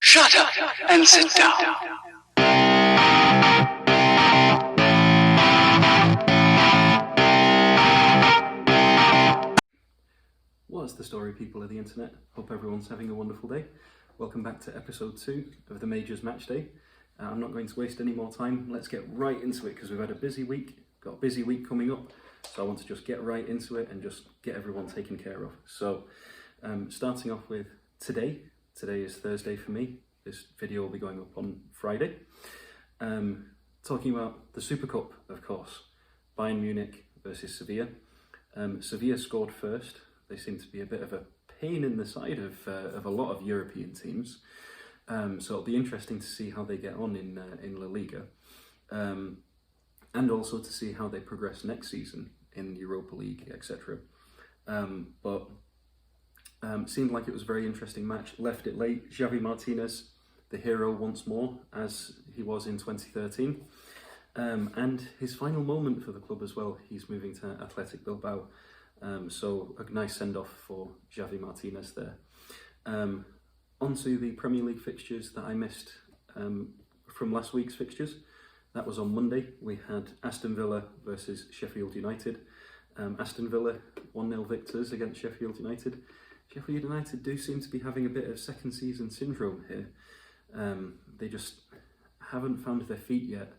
Shut up and sit down. What's the story, people of the internet? Hope everyone's having a wonderful day. Welcome back to episode 2 of the Majors Matchday. I'm not going to waste any more time. Let's get right into it because we've had a busy week. Got a busy week coming up, so I want to just get right into it and just get everyone taken care of. So, starting off with today. Today is Thursday for me. This video will be going up on Friday. Talking about the Super Cup, of course. Bayern Munich versus Sevilla. Sevilla scored first. They seem to be a bit of a pain in the side of a lot of European teams. So it'll be interesting to see how they get on in La Liga. And also to see how they progress next season in Europa League, etc. But seemed like it was a very interesting match. Left it late. Xavi Martinez, the hero once more, as he was in 2013. And his final moment for the club as well. He's moving to Athletic Bilbao. So a nice send-off for Xavi Martinez there. Onto the Premier League fixtures that I missed from last week's fixtures. That was on Monday. We had Aston Villa versus Sheffield United. Aston Villa 1-0 victors against Sheffield United. Sheffield United do seem to be having a bit of second season syndrome here. They just haven't found their feet yet.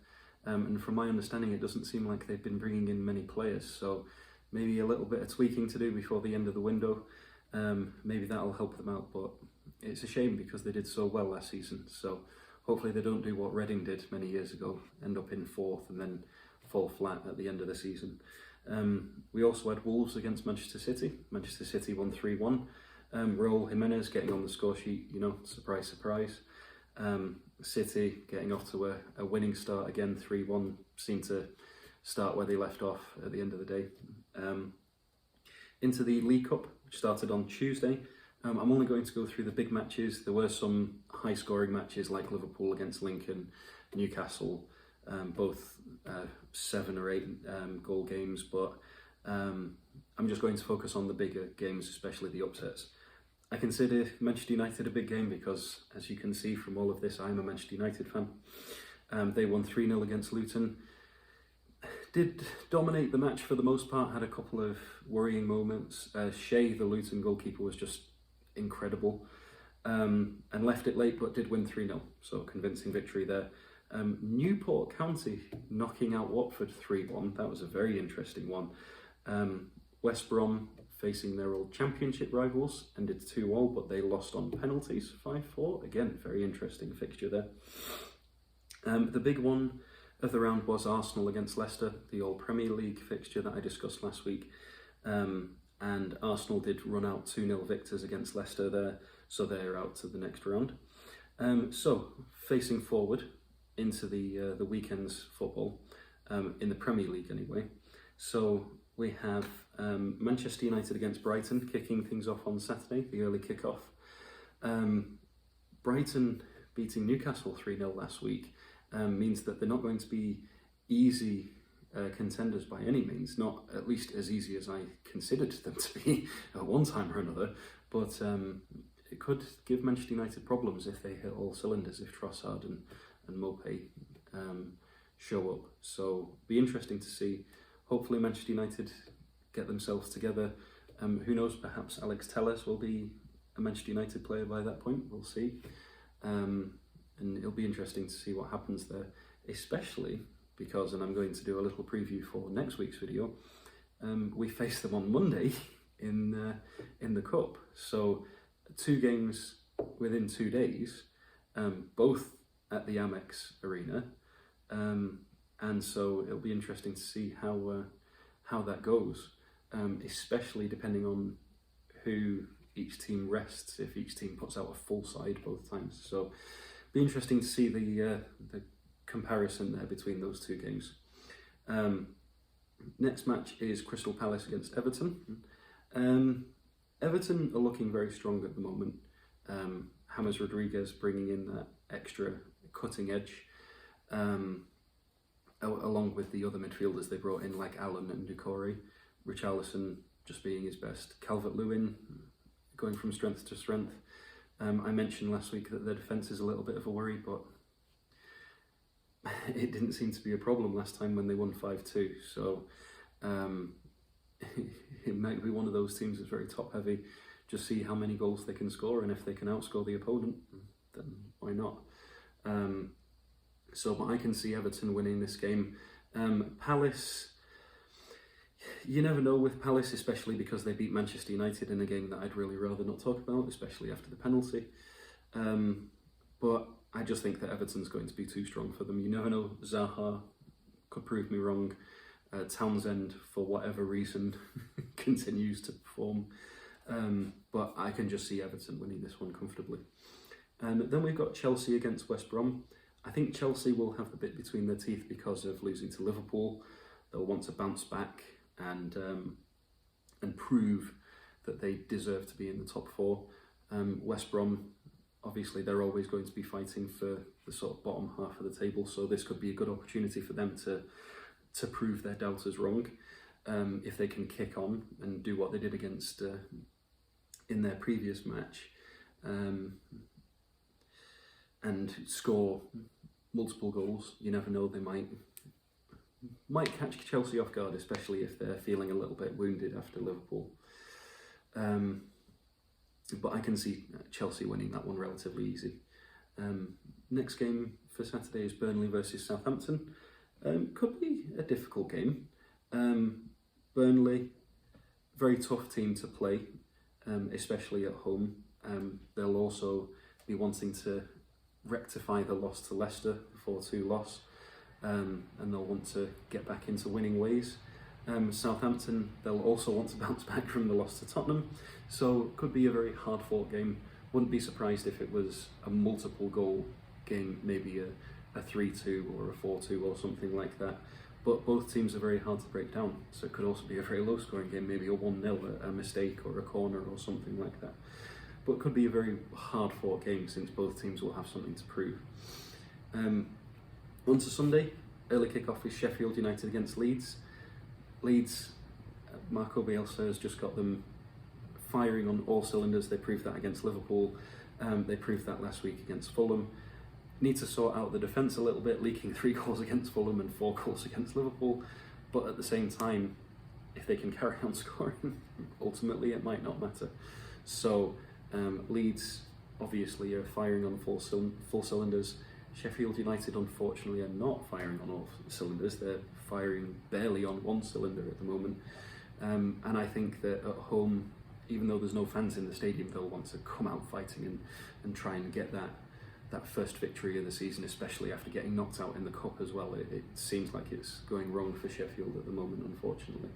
And from my understanding, it doesn't seem like they've been bringing in many players. So maybe a little bit of tweaking to do before the end of the window. Maybe that'll help them out, but it's a shame because they did so well last season. So hopefully they don't do what Reading did many years ago, end up in 4th and then fall flat at the end of the season. We also had Wolves against Manchester City. Manchester City won 3-1. Raul Jimenez getting on the score sheet, you know, surprise, surprise. City getting off to a winning start again, 3-1, seemed to start where they left off at the end of the day. Into the League Cup, which started on Tuesday. I'm only going to go through the big matches. There were some high scoring matches like Liverpool against Lincoln, Newcastle, both 7 or 8 goal games, but I'm just going to focus on the bigger games, especially the upsets. I consider Manchester United a big game because, as you can see from all of this, I'm a Manchester United fan. They won 3-0 against Luton. Did dominate the match for the most part, had a couple of worrying moments. Shea, the Luton goalkeeper, was just incredible. And left it late, but did win 3-0, so convincing victory there. Newport County knocking out Watford 3-1, that was a very interesting one. West Brom facing their old championship rivals, ended 2-2, but they lost on penalties, 5-4. Again, very interesting fixture there. The big one of the round was Arsenal against Leicester, the old Premier League fixture that I discussed last week. And Arsenal did run out 2-0 victors against Leicester there, so they're out to the next round. So, facing forward into the weekend's football, in the Premier League anyway. So we have Manchester United against Brighton, kicking things off on Saturday, the early kick-off. Brighton beating Newcastle 3-0 last week means that they're not going to be easy contenders by any means, not at least as easy as I considered them to be at one time or another, but it could give Manchester United problems if they hit all cylinders, if Trossard and Mopé show up. So be interesting to see. Hopefully Manchester United get themselves together. Who knows, perhaps Alex Telles will be a Manchester United player by that point, we'll see. And it'll be interesting to see what happens there, especially because, and I'm going to do a little preview for next week's video, we face them on Monday in the Cup. So 2 games within 2 days, both at the Amex Arena. And so it'll be interesting to see how that goes, especially depending on who each team rests, if each team puts out a full side both times. So be interesting to see the comparison there between those 2 games. Next match is Crystal Palace against Everton. Everton are looking very strong at the moment. James Rodriguez bringing in that extra cutting edge, along with the other midfielders they brought in like Allen and Doucouré. Richarlison just being his best. Calvert-Lewin going from strength to strength. I mentioned last week that their defence is a little bit of a worry, but it didn't seem to be a problem last time when they won 5-2. So it might be one of those teams that's very top heavy. Just see how many goals they can score, and if they can outscore the opponent, then why not? But I can see Everton winning this game. Palace, you never know with Palace, especially because they beat Manchester United in a game that I'd really rather not talk about, especially after the penalty. But I just think that Everton's going to be too strong for them. You never know, Zaha could prove me wrong. Townsend, for whatever reason, continues to perform. But I can just see Everton winning this one comfortably. Then we've got Chelsea against West Brom. I think Chelsea will have the bit between their teeth because of losing to Liverpool. They'll want to bounce back and prove that they deserve to be in the top four. West Brom, obviously, they're always going to be fighting for the sort of bottom half of the table, so this could be a good opportunity for them to prove their doubters wrong. If they can kick on and do what they did against in their previous match, and score multiple goals, you never know, they might catch Chelsea off guard, especially if they're feeling a little bit wounded after Liverpool. But I can see Chelsea winning that one relatively easy. Next game for Saturday is Burnley versus Southampton. Could be a difficult game. Burnley, very tough team to play, especially at home. They'll also be wanting to rectify the loss to Leicester, the 4-2 loss, and they'll want to get back into winning ways. Southampton, they'll also want to bounce back from the loss to Tottenham, so it could be a very hard-fought game. Wouldn't be surprised if it was a multiple goal game, maybe a 3-2 or a 4-2 or something like that. But both teams are very hard to break down, so it could also be a very low-scoring game, maybe a 1-0, a mistake or a corner or something like that. But it could be a very hard-fought game since both teams will have something to prove. On to Sunday, early kick-off is Sheffield United against Leeds. Leeds, Marco Bielsa has just got them firing on all cylinders. They proved that against Liverpool. They proved that last week against Fulham. Need to sort out the defence a little bit, leaking 3 goals against Fulham and 4 goals against Liverpool. But at the same time, if they can carry on scoring, ultimately it might not matter. So Leeds obviously are firing on full cylinders. Sheffield United unfortunately are not firing on all cylinders. They're firing barely on 1 cylinder at the moment. And I think that at home, even though there's no fans in the stadium, they'll want to come out fighting and try and get that first victory of the season, especially after getting knocked out in the Cup as well. It seems like it's going wrong for Sheffield at the moment, unfortunately.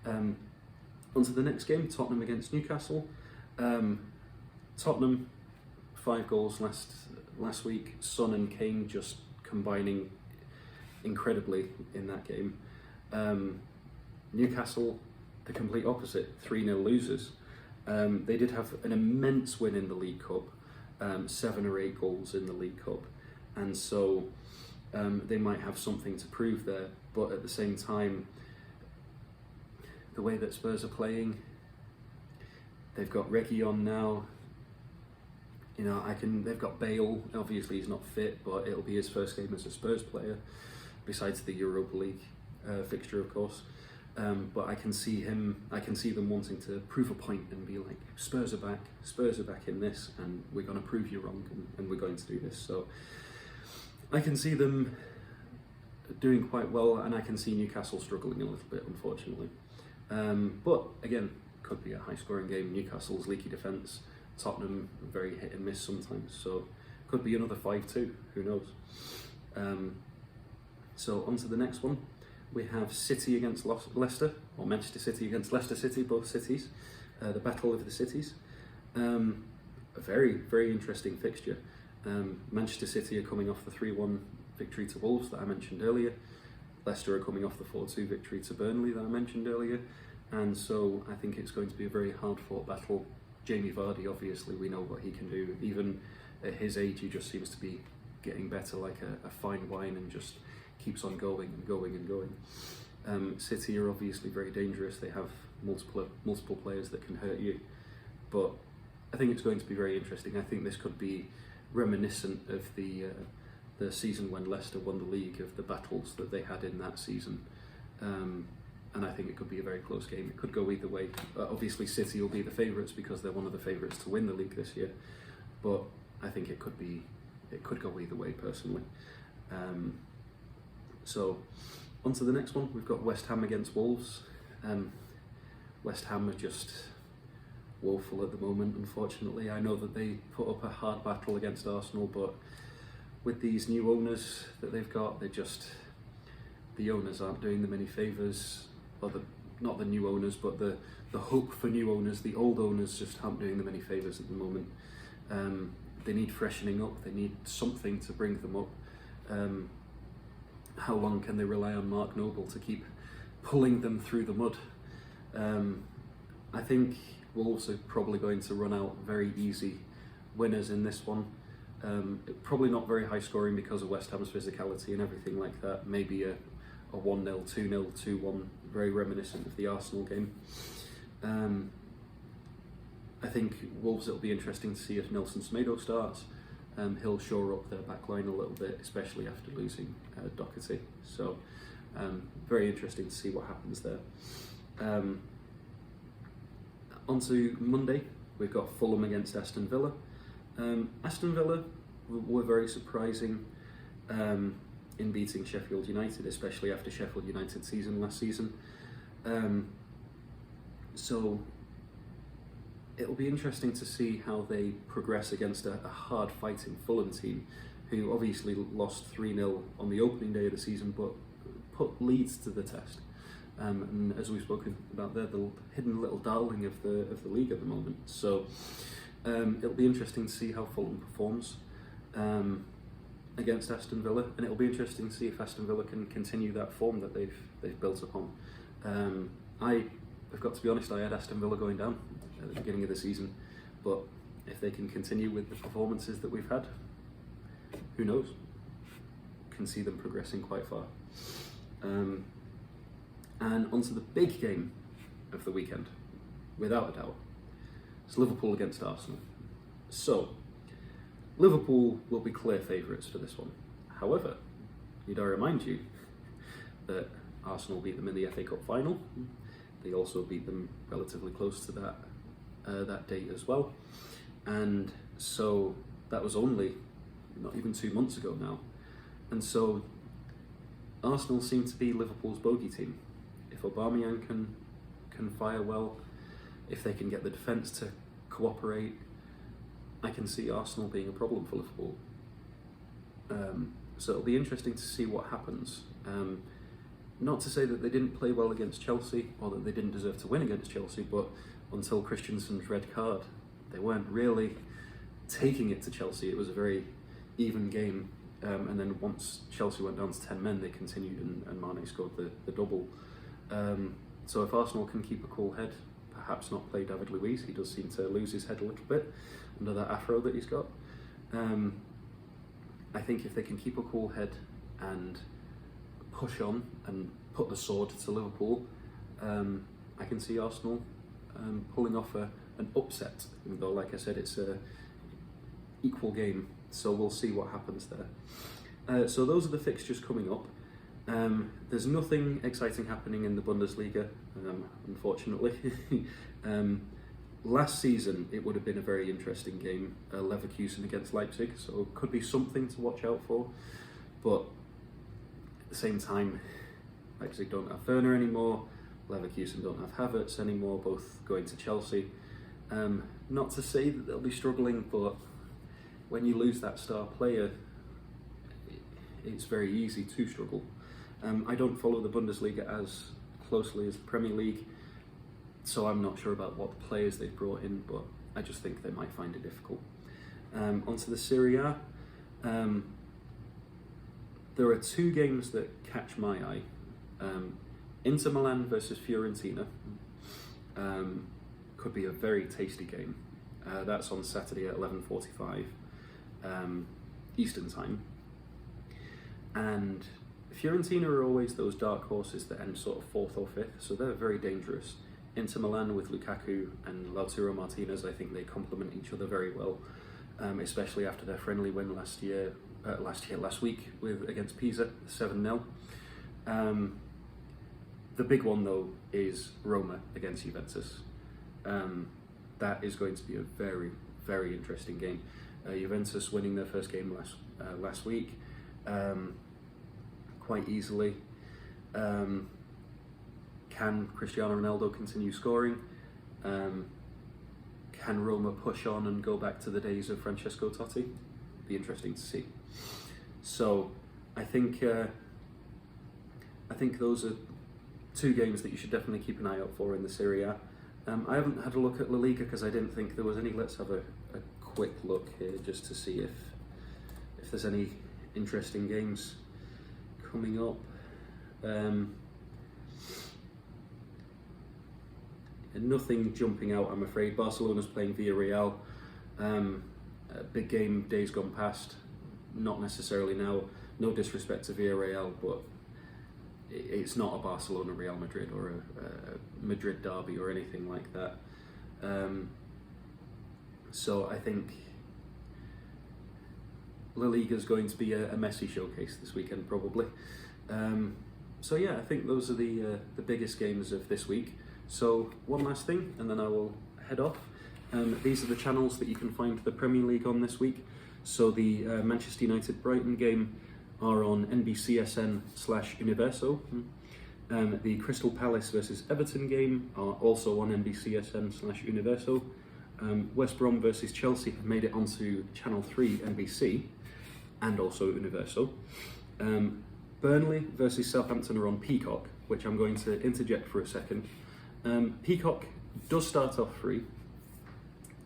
On to the next game, Tottenham against Newcastle. Tottenham, 5 goals last week. Son and Kane just combining incredibly in that game. Newcastle, the complete opposite, 3-0 losers. They did have an immense win in the League Cup, 7 or 8 goals in the League Cup, and so they might have something to prove there. But at the same time, the way that Spurs are playing, they've got Reguilon now. You know, they've got Bale. Obviously, he's not fit, but it'll be his first game as a Spurs player, besides the Europa League fixture, of course. But I can see them wanting to prove a point and be like, Spurs are back in this, and we're going to prove you wrong, and we're going to do this. So I can see them doing quite well, and I can see Newcastle struggling a little bit, unfortunately. But again, could be a high-scoring game. Newcastle's leaky defence, Tottenham very hit and miss sometimes, so could be another 5-2. Who knows? So on to the next one. We have City against Leicester, or Manchester City against Leicester City, both cities. The Battle of the Cities. A very, very interesting fixture. Manchester City are coming off the 3-1 victory to Wolves that I mentioned earlier. Leicester are coming off the 4-2 victory to Burnley that I mentioned earlier. And so I think it's going to be a very hard-fought battle. Jamie Vardy, obviously, we know what he can do. Even at his age, he just seems to be getting better like a fine wine and just keeps on going and going and going. City are obviously very dangerous. They have multiple players that can hurt you, but I think it's going to be very interesting. I think this could be reminiscent of the season when Leicester won the league, of the battles that they had in that season. And I think it could be a very close game. It could go either way. Obviously City will be the favourites because they're one of the favourites to win the league this year. But I think it could go either way personally. So on to the next one. We've got West Ham against Wolves. West Ham are just woeful at the moment, unfortunately. I know that they put up a hard battle against Arsenal, but with these new owners that they've got, the owners aren't doing them any favours. Or not the new owners, but the hope for new owners. The old owners just aren't doing them any favours at the moment. They need freshening up. They need something to bring them up. How long can they rely on Mark Noble to keep pulling them through the mud? I think Wolves are probably going to run out very easy winners in this one. Probably not very high scoring because of West Ham's physicality and everything like that. Maybe a 1-0, 2-0, 2-1, very reminiscent of the Arsenal game. I think Wolves, it'll be interesting to see if Nelson Semedo starts. He'll shore up their backline a little bit, especially after losing Doherty. So very interesting to see what happens there. On to Monday, we've got Fulham against Aston Villa. Aston Villa were very surprising in beating Sheffield United, especially after Sheffield United's season last season. So it'll be interesting to see how they progress against a hard-fighting Fulham team, who obviously lost 3-0 on the opening day of the season, but put Leeds to the test. And as we've spoken about, they're the hidden little darling of the league at the moment. So it'll be interesting to see how Fulham performs against Aston Villa, and it'll be interesting to see if Aston Villa can continue that form that they've built upon. I've got to be honest, I had Aston Villa going down at the beginning of the season, but if they can continue with the performances that we've had, who knows? Can see them progressing quite far. And onto the big game of the weekend, without a doubt. It's Liverpool against Arsenal. So, Liverpool will be clear favourites for this one. However, need I remind you that Arsenal beat them in the FA Cup final. They also beat them relatively close to that date as well. And so that was only not even 2 months ago now. And so Arsenal seem to be Liverpool's bogey team. If Aubameyang can fire well, if they can get the defence to cooperate, I can see Arsenal being a problem for Liverpool. So it'll be interesting to see what happens. Not to say that they didn't play well against Chelsea or that they didn't deserve to win against Chelsea, but until Christensen's red card, they weren't really taking it to Chelsea. It was a very even game. And then once Chelsea went down to 10 men, they continued and Mane scored the double. So if Arsenal can keep a cool head, perhaps not play David Luiz, he does seem to lose his head a little bit under that afro that he's got. I think if they can keep a cool head and push on and put the sword to Liverpool, I can see Arsenal pulling off an upset, even though, like I said, it's an equal game. So we'll see what happens there. So those are the fixtures coming up. There's nothing exciting happening in the Bundesliga, unfortunately. Last season it would have been a very interesting game, Leverkusen against Leipzig, so it could be something to watch out for. But at the same time, Leipzig don't have Werner anymore, Leverkusen don't have Havertz anymore, both going to Chelsea. Not to say that they'll be struggling, but when you lose that star player, it's very easy to struggle. I don't follow the Bundesliga as closely as the Premier League, so I'm not sure about what players they've brought in, but I just think they might find it difficult. Onto the Serie A. There are two games that catch my eye. Inter Milan versus Fiorentina could be a very tasty game. That's on Saturday at 11:45 Eastern Time. And Fiorentina are always those dark horses that end sort of 4th or 5th, so they're very dangerous. Inter Milan with Lukaku and Lautaro Martinez, I think they complement each other very well, especially after their friendly win last week against Pisa, 7-0. The big one though is Roma against Juventus. That is going to be a very, very interesting game. Juventus winning their first game last week quite easily. Can Cristiano Ronaldo continue scoring? Can Roma push on and go back to the days of Francesco Totti? Be interesting to see. So I think those are two games that you should definitely keep an eye out for in the Serie A. I haven't had a look at La Liga because I didn't think there was any. Let's have a quick look here just to see if there's any interesting games coming up. Nothing jumping out, I'm afraid. Barcelona's playing Villarreal. A big game, days gone past. Not necessarily now. No disrespect to Villarreal, but it's not a Barcelona Real Madrid or a Madrid derby or anything like that. So I think La Liga is going to be a Messi showcase this weekend, probably. So yeah, I think those are the biggest games of this week. So one last thing, and then I will head off. These are the channels that you can find the Premier League on this week. So the Manchester United Brighton game are on NBCSN/Universo. The Crystal Palace versus Everton game are also on NBCSN/Universo. West Brom versus Chelsea have made it onto Channel 3 NBC and also Universo. Burnley versus Southampton are on Peacock, which I'm going to interject for a second. Peacock does start off free.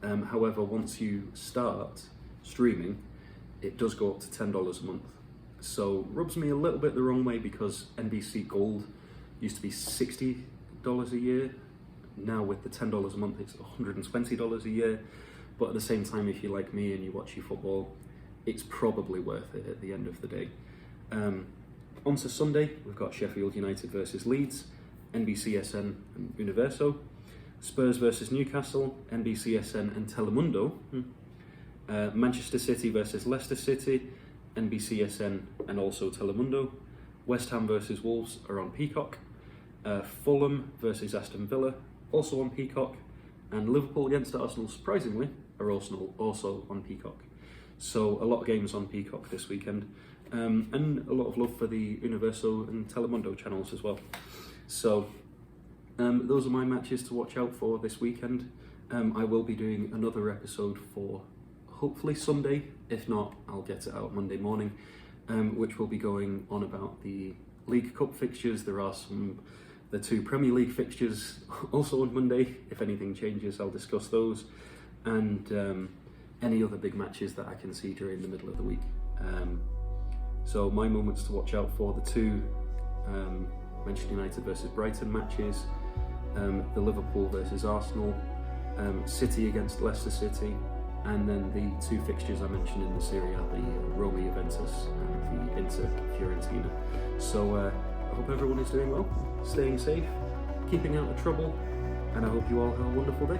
However, once you start streaming, it does go up to $10 a month. So rubs me a little bit the wrong way because NBC Gold used to be $60 a year. Now with the $10 a month, it's $120 a year. But at the same time, if you're like me and you watch your football, it's probably worth it at the end of the day. On to Sunday, we've got Sheffield United versus Leeds, NBCSN and Universo. Spurs versus Newcastle, NBCSN and Telemundo. Manchester City versus Leicester City, NBCSN and also Telemundo. West Ham versus Wolves are on Peacock. Fulham versus Aston Villa, also on Peacock. And Liverpool against Arsenal, surprisingly, are also on Peacock. So a lot of games on Peacock this weekend. And a lot of love for the Universo and Telemundo channels as well. So those are my matches to watch out for this weekend. I will be doing another episode for hopefully Sunday. If not, I'll get it out Monday morning, which will be going on about the League Cup fixtures. There are the two Premier League fixtures also on Monday. If anything changes, I'll discuss those. And any other big matches that I can see during the middle of the week. So my moments to watch out for: the two Manchester United versus Brighton matches, the Liverpool versus Arsenal, City against Leicester City, and then the two fixtures I mentioned in the Serie A, the Roma Juventus and the Inter Fiorentina. So I hope everyone is doing well, staying safe, keeping out of trouble, and I hope you all have a wonderful day.